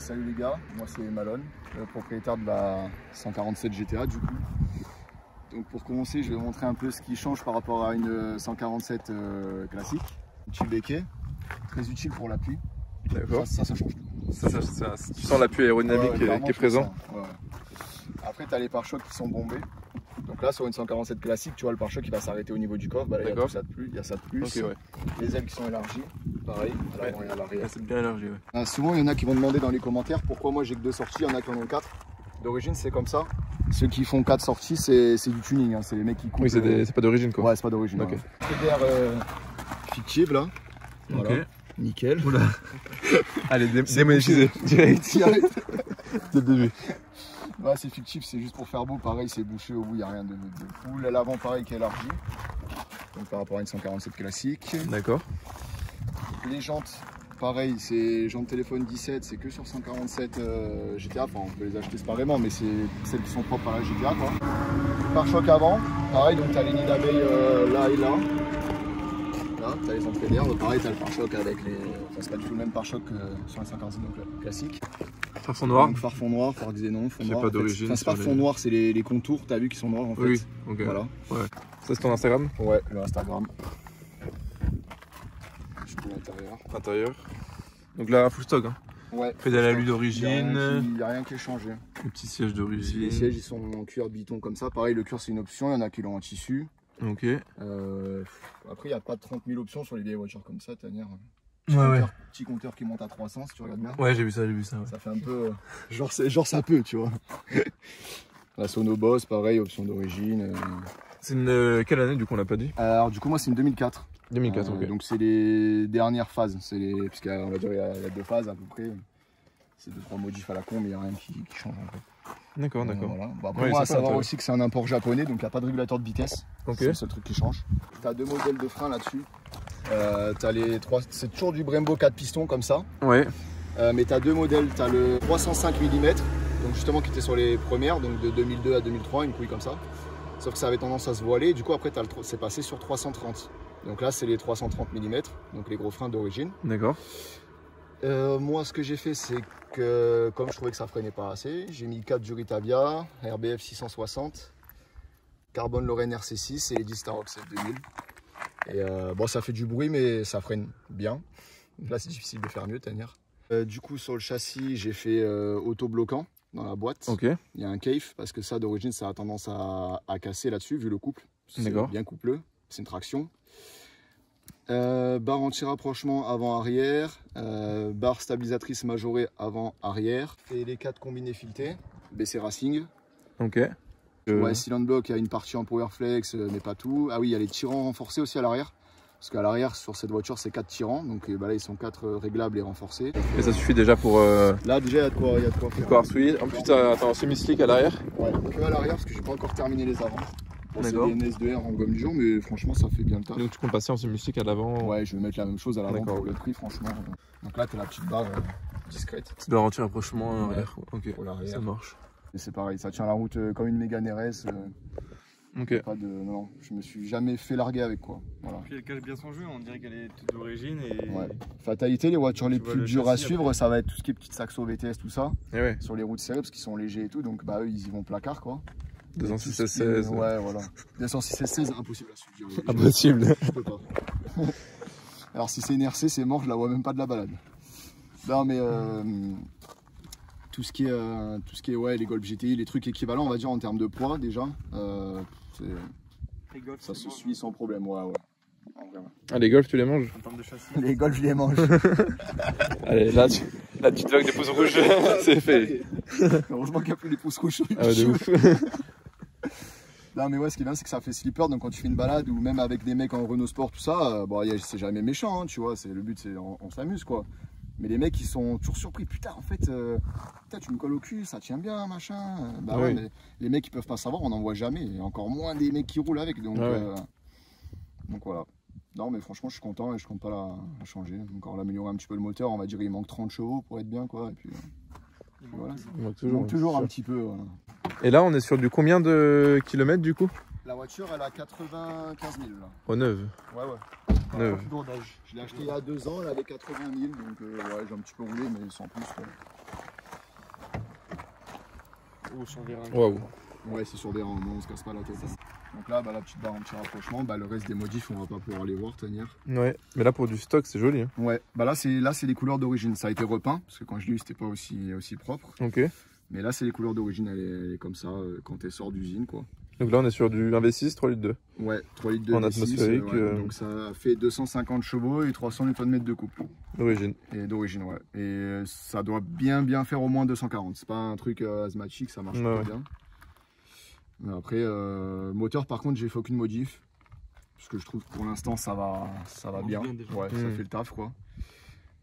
Salut les gars, moi c'est Malone, le propriétaire de la 147 GTA du coup. Donc pour commencer, je vais vous montrer un peu ce qui change par rapport à une 147 classique. Petit béquet, très utile pour l'appui. D'accord. Ça change tout. Tu sens l'appui aérodynamique qui est présent. Ouais. Après, tu as les pare-chocs qui sont bombés. Donc là, sur une 147 classique, tu vois le pare-choc qui va s'arrêter au niveau du coffre. Bah là, il y a ça de plus. Il y a ça de plus. Okay, ouais. Les ailes qui sont élargies, pareil, à l'avant et à l'arrière. C'est bien élargi. Ouais. Souvent, il y en a qui vont demander dans les commentaires pourquoi moi j'ai que 2 sorties, il y en a qui en ont 4. D'origine, c'est comme ça. Ceux qui font 4 sorties, c'est du tuning. Hein. C'est les mecs qui coupent. Oui, c'est pas d'origine quoi. Ouais, c'est pas d'origine. Okay. Voilà. D'air fictive là. Voilà. Okay. Nickel. Oula. Allez, démonétisé. Direct. Dès le début. Ouais, c'est fictif, c'est juste pour faire beau. Pareil, c'est bouché au bout, il n'y a rien de fou. L'avant, pareil, qui est élargi. Donc par rapport à une 147 classique. D'accord. Les jantes, pareil, c'est jantes téléphone 17, c'est que sur 147 GTA. Enfin, on peut les acheter séparément, mais c'est celles qui sont propres à la GTA, quoi. Pare-choc avant, pareil, donc tu as les nids d'abeilles là et là. Là, tu as les entrées d'air, pareil, tu as le pare-choc avec les. Enfin, c'est pas du tout le même pare-choc que sur la 147 classique. Phare fond noir. Donc, phare fond noir, phare xénon, fond noir. Pas d'origine. Enfin, c'est pas fond noir, c'est les contours, t'as vu, qui sont noirs en fait. Oui, ok. Voilà. Ouais. Ça, c'est ton Instagram? Ouais, le Instagram. Je peux l'intérieur. Donc là, full stock. Hein. Ouais. Pédale à lui d'origine. Il n'y a rien qui est changé. Les petits sièges d'origine. Les sièges, ils sont en cuir biton comme ça. Pareil, le cuir, c'est une option. Il y en a qui l'ont en tissu. Ok. Après, il n'y a pas 30 000 options sur les vieilles voitures comme ça, Tanière. Petit compteur qui monte à 300 si tu regardes bien. Ouais, j'ai vu ça. Ouais. Ça fait un peu. Genre ça peut, tu vois. La Sonoboss, pareil, option d'origine. C'est une quelle année du coup on l'a pas dit? Alors du coup moi c'est une 2004. 2004, ok. Donc c'est les dernières phases. Puisqu'on va dire il y a 2 phases à peu près. C'est 2-3 modifs à la con, mais il n'y a rien qui change en fait. D'accord. Voilà. Bon, après moi à savoir aussi que c'est un import japonais, donc il n'y a pas de régulateur de vitesse. Ok. C'est le seul truc qui change. Tu as 2 modèles de frein là-dessus. C'est toujours du Brembo 4 pistons comme ça. Ouais. Mais tu as 2 modèles, tu as le 305 mm, donc justement qui était sur les premières, donc de 2002 à 2003, une couille comme ça. Sauf que ça avait tendance à se voiler, du coup après c'est passé sur 330. Donc là c'est les 330 mm, donc les gros freins d'origine. D'accord. Moi ce que j'ai fait c'est que comme je trouvais que ça freinait pas assez, j'ai mis 4 Duritavia, RBF 660, Carbone Lorraine RC6 et les 10 Staroc 2000. Et bon ça fait du bruit mais ça freine bien. Là c'est difficile de faire mieux, Tanière. Du coup sur le châssis j'ai fait auto-bloquant dans la boîte. Ok. Il y a un cave parce que ça d'origine ça a tendance à casser là-dessus vu le couple. C'est bien coupleux, c'est une traction. Barre anti-rapprochement avant-arrière, barre stabilisatrice majorée avant-arrière. Et les 4 combinés filetés, BC Racing. Ok. Ouais, Cylinder Block, il y a une partie en Powerflex, mais pas tout. Ah oui, il y a les tirants renforcés aussi à l'arrière. Parce qu'à l'arrière, sur cette voiture, c'est 4 tirants. Donc bah là, ils sont 4 réglables et renforcés. Et ça suffit déjà pour. Là, déjà, il y a de quoi faire. Power Switch. En plus, t'as un semi-slick à l'arrière. Ouais, que à l'arrière, parce que j'ai pas encore terminé les avant. Bon, c'est des NS2R en gomme Dijon, mais franchement, ça fait bien le taf. Donc, tu comptes passer en semi-slick à l'avant? Ouais, je vais mettre la même chose à l'avant pour le prix, franchement. Donc là, tu as la petite barre discrète. Tu dois rentrer rapprochement arrière. Ok, ça marche. Et c'est pareil, ça tient la route comme une Mégane RS. Ok. Non, je me suis jamais fait larguer avec quoi. Voilà. Puis elle cache bien son jeu, on dirait qu'elle est toute d'origine. Et... Ouais. Fatalité, les voitures les plus dures à suivre, ça va être tout ce qui est petite Saxo VTS, tout ça. Et ouais. Sur les routes serrées parce qu'ils sont légers et tout, donc bah eux ils y vont placard quoi. 206 16. Ouais, voilà. 206 16, impossible à suivre. Impossible. Je peux pas. Alors si c'est une RC, c'est mort, je la vois même pas de la balade. Non mais tout ce qui est ouais, les Golf GTI, les trucs équivalents on va dire en termes de poids déjà, ça se suit sans problème. Ouais. Ah, les Golf tu les manges? En termes de châssis. Les Golf je les mange. Allez, là tu te vagues des pouces rouges, c'est fait. Heureusement qu'il n'y a plus les pouces rouges. Ah ouais, de ouf. Non mais ouais, ce qui est bien c'est que ça fait slipper, donc quand tu fais une balade ou même avec des mecs en Renault Sport tout ça, bon c'est jamais méchant, hein, tu vois, le but c'est on s'amuse quoi. Mais les mecs ils sont toujours surpris, putain en fait putain, tu me colles au cul, ça tient bien machin. Bah ouais, mais les mecs ils peuvent pas savoir, on n'en voit jamais, et encore moins des mecs qui roulent avec, donc voilà. Non mais franchement je suis content et je compte pas la changer, encore l'améliorer un petit peu le moteur, on va dire il manque 30 chevaux pour être bien quoi, et puis voilà. Il manque toujours un petit peu. Voilà. Et là on est sur du combien de kilomètres du coup? La voiture elle a 95 000 là. Oh, neuve. Ouais. Neuve. Je l'ai acheté il y a 2 ans, elle avait 80 000, donc ouais, j'ai un petit peu roulé, mais sans plus. Quoi. Ou sur des reins. Waouh. Ouais, c'est sur des rangs, on se casse pas la tête. Donc là, la petite barre anti-rapprochement, le reste des modifs, on va pas pouvoir les voir tenir. Ouais, mais là pour du stock, c'est joli. Hein. Ouais, là c'est les couleurs d'origine. Ça a été repeint, parce que quand je l'ai eu, c'était pas aussi propre. Ok. Mais là, c'est les couleurs d'origine, elle est comme ça quand elle sort d'usine, quoi. Donc là, on est sur du 1V6, 3 litres 2. Ouais, 3 litres de En V6, atmosphérique. Donc ça fait 250 chevaux et 300 Nm de coupe. D'origine. Et d'origine, ouais. Et ça doit bien faire au moins 240. C'est pas un truc asthmatique, ça marche pas bien. Mais après, moteur, par contre, j'ai fait aucune modif. Parce que je trouve que pour l'instant, ça va bien. Ouais, ça fait le taf, quoi.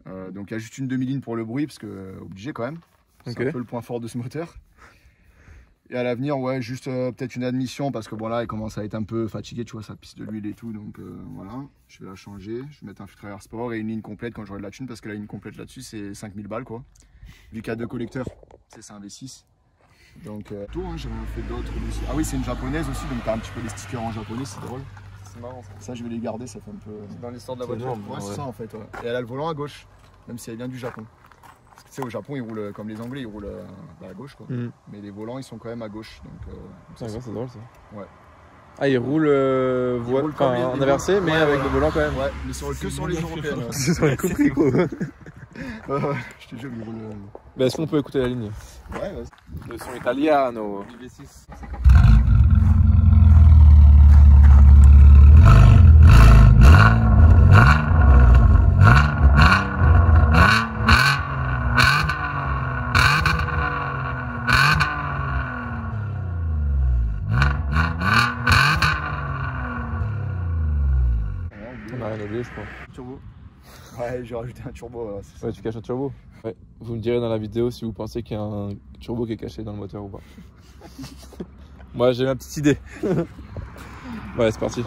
Donc il y a juste une demi-ligne pour le bruit, parce que obligé quand même. C'est un peu le point fort de ce moteur. Et à l'avenir, ouais, juste peut-être une admission, parce que bon là, il commence à être un peu fatigué, tu vois, ça pisse de l'huile et tout. Donc voilà, je vais la changer. Je vais mettre un filtre à air sport et une ligne complète quand j'aurai de la thune, parce que la ligne complète là-dessus, c'est 5000 balles, quoi. Vu qu'il y a 2 collecteurs, c'est un V6. Donc tout, hein, j'ai rien fait d'autre aussi. Ah oui, c'est une japonaise aussi, donc t'as un petit peu les stickers en japonais, c'est drôle. C'est marrant ça. Ça, je vais les garder, ça fait un peu. C'est dans l'histoire de la voiture. Ouais, c'est ça en fait. Ouais. Et elle a le volant à gauche, même si elle vient du Japon. Parce que tu sais, au Japon, ils roulent comme les Anglais, ils roulent à gauche, quoi. Mais les volants, ils sont quand même à gauche. Donc, ça, c'est drôle ça. Ouais. Ah, il roule, en inversé, mais avec le volant quand même. Ouais, mais que sur les européennes. J'aurais compris quoi. Je te jure, il roule. Bah, est-ce qu'on peut écouter la ligne? Ouais, vas-y. Le son italiano. Du V6. On a rien oublié, je crois. Turbo. Ouais, j'ai rajouté un turbo. Ouais, tu caches un turbo. Ouais. Vous me direz dans la vidéo si vous pensez qu'il y a un turbo qui est caché dans le moteur ou pas. Moi, j'ai ma petite idée. Ouais, c'est parti.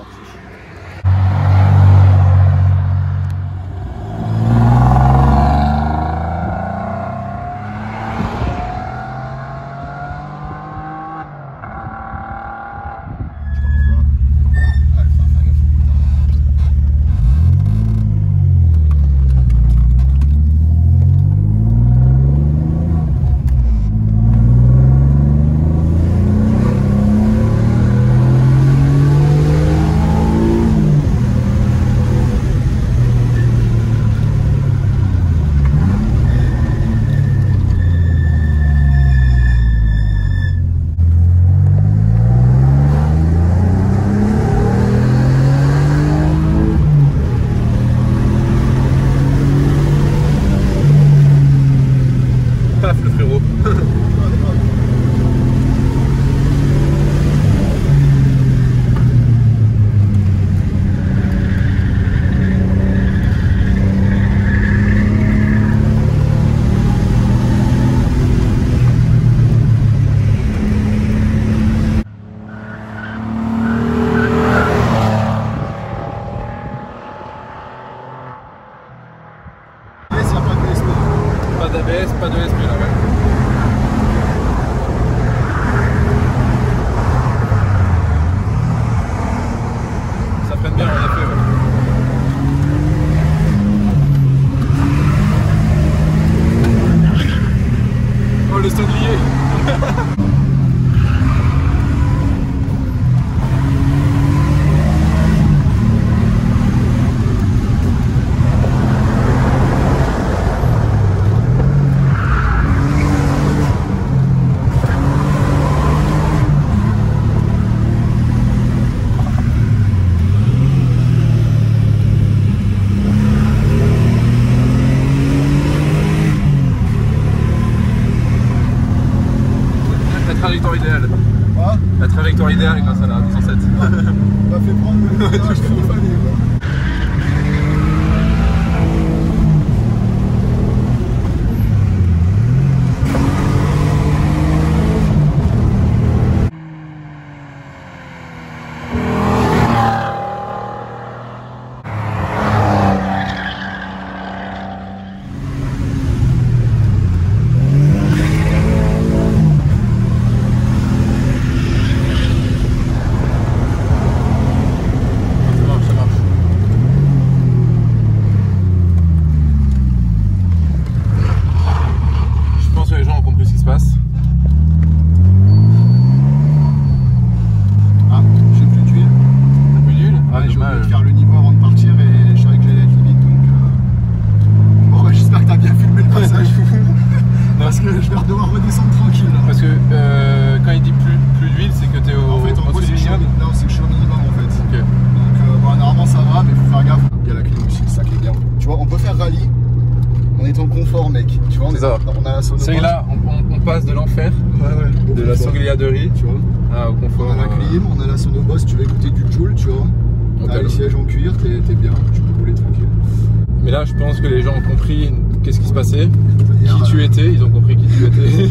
Paf, le frérot. Pas d'ABS, pas de SP là, ouais. Ça freine bien en effet, ouais. Oh le sanglier. La trajectoire idéale. Ah, La trajectoire idéale grâce à la 207. on m'a fait prendre le virage qu'il fallait, quoi. Ça marche, ça marche. Sonobost. C'est vrai que là, on passe de l'enfer, Ouais. de la sangliaderie, tu vois. au confort. On a la clim, on a la Sonobost, tu veux écouter du Joule, tu vois. T'as les sièges en cuir, t'es bien, tu peux rouler tranquille. Mais là, je pense que les gens ont compris qu'est-ce qui se passait, qui tu étais, ils ont compris qui tu étais.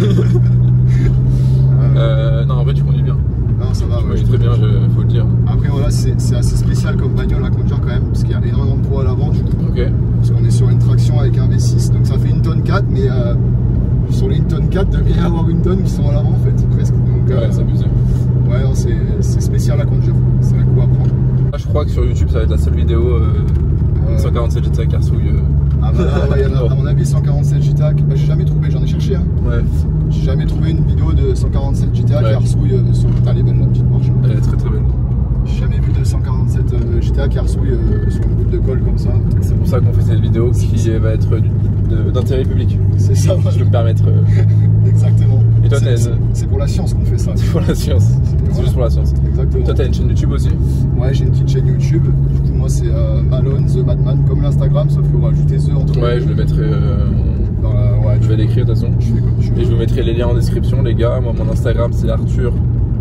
Non, en vrai, tu conduis bien. Non, ça va, Tu ouais. conduis très bien, faut le dire. Après, voilà, c'est assez spécial comme bagnole à conduire quand même, parce qu'il y a énormément de poids à l'avant, du coup. Ok. Parce qu'on est sur une traction avec un V6, donc ça fait 1 tonne 4, mais sur les 1 tonne 4, tu bien avoir 1 tonne qui sont à l'avant en fait, presque. Donc, Ouais, c'est abusé. Ouais, c'est spécial à conduire, c'est un coup à prendre. Là, je crois que sur YouTube, ça va être la seule vidéo 147 GTA qui resouille. Ah bah là, ouais, y en a, à mon avis, 147 GTA, bah, j'ai jamais trouvé, j'en ai cherché. Hein. Ouais. J'ai jamais trouvé une vidéo de 147 GTA Ouais. qui resouille sur le belle la petite marche. Elle est très très belle. J'ai jamais vu de 147 GTA qui resouille sur une route de colle comme ça. C'est pour ça qu'on fait cette vidéo qui va être d'intérêt public. C'est ça, Si je peux me permettre. Exactement. Et toi, c'est pour la science qu'on fait ça. C'est pour la science. C'est juste pour la science. Exactement. Toi, t'as une chaîne YouTube aussi? Ouais, j'ai une petite chaîne YouTube. Du coup, moi, c'est Malone, The Madman, comme l'Instagram, sauf qu'il faut rajouter The entre Ouais, je le mettrai. ouais, Je vais l'écrire de toute façon. Je fais comme tu veux. Et je vous mettrai les liens en description, les gars. Moi, mon Instagram, c'est Arthur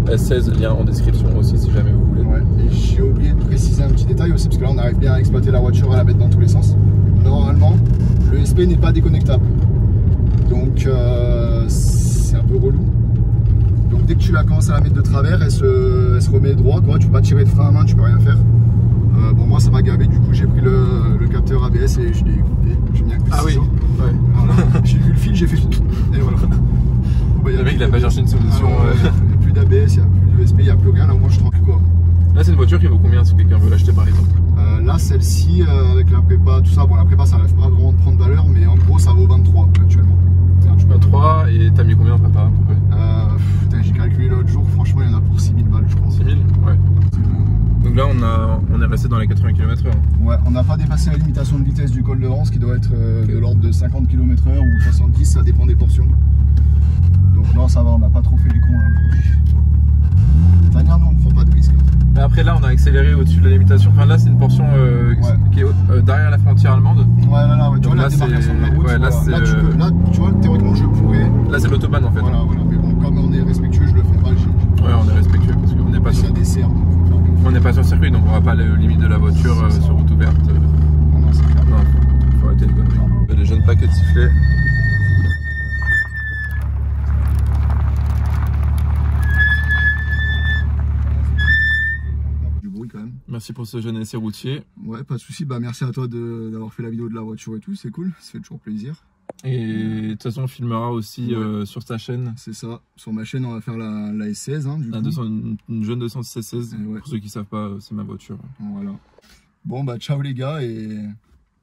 S16, lien en description aussi si jamais vous voulez. Ouais. Et j'ai oublié de préciser un petit détail aussi, parce que là, on arrive bien à exploiter la voiture, à la mettre dans tous les sens. Normalement, le SP n'est pas déconnectable. Donc, c'est un peu relou. Donc, dès que tu la commences à la mettre de travers, elle se remet droit, quoi. Tu peux pas tirer de frein à main, tu peux rien faire. Bon, moi, ça m'a gavé. Du coup, j'ai pris le capteur ABS et je l'ai coupé. J'ai mis un coup de ciseau. Ouais. Voilà. J'ai vu le fil, j'ai fait tout. Et voilà. Bon, bah, Le mec, il a pas cherché une solution. Il n'y a plus d'ABS, il n'y a plus d'USB, il n'y a plus rien. Là, moi, je suis tranquille, quoi. Là, c'est une voiture qui vaut combien si quelqu'un veut l'acheter par exemple? Là, celle-ci, avec la prépa, tout ça, bon, la prépa, ça n'arrive pas vraiment de prendre valeur, mais en gros, ça vaut 23 actuellement. Tu mets 3 et t'as mis combien en prépa à peu près? J'ai calculé l'autre jour, franchement, il y en a pour 6000 balles, je crois. 6000? Ouais. Donc là, on est resté dans les 80 km/h. Ouais, on n'a pas dépassé la limitation de vitesse du col de Rance, qui doit être de l'ordre de 50 km/h ou 70, ça dépend des portions. Donc non, ça va, on n'a pas trop fait les cons là aujourd'hui. Tania, nous, on ne prend pas de risque. Mais après, là, on a accéléré au-dessus de la limitation. Enfin, là, c'est une portion qui est derrière la frontière allemande. Ouais, ouais, tu vois, là, la démarcation de la route, ouais, là, là, tu vois, théoriquement, je pourrais. Là, c'est l'autobahn en fait. Voilà, mais bon, comme on est respectueux, je le fais pas. Ouais, on est respectueux parce qu'on n'est pas sur... On n'est pas sur circuit, donc on va pas aller aux limites de la voiture sur route ouverte. Non, c'est clair. Non, faut arrêter les conneries. Les jeunes paquets de sifflets. Du bruit quand même. Merci pour ce jeune essai routier. Ouais, pas de souci. Bah, merci à toi d'avoir fait la vidéo de la voiture et tout, c'est cool, ça fait toujours plaisir. Et de toute façon, on filmera aussi sur ta chaîne. C'est ça, sur ma chaîne, on va faire la S16. Hein, du coup. Une jeune 216. Ouais. Pour ceux qui savent pas, c'est ma voiture. Voilà. Bon, bah, ciao les gars et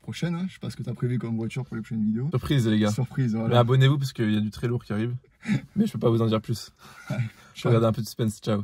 prochaine. Hein. Je sais pas ce que tu as prévu comme voiture pour les prochaines vidéos. Surprise, les gars. Surprise, voilà. Mais abonnez-vous parce qu'il y a du très lourd qui arrive. Mais je peux pas vous en dire plus. Je regarde un peu de suspense. Ciao.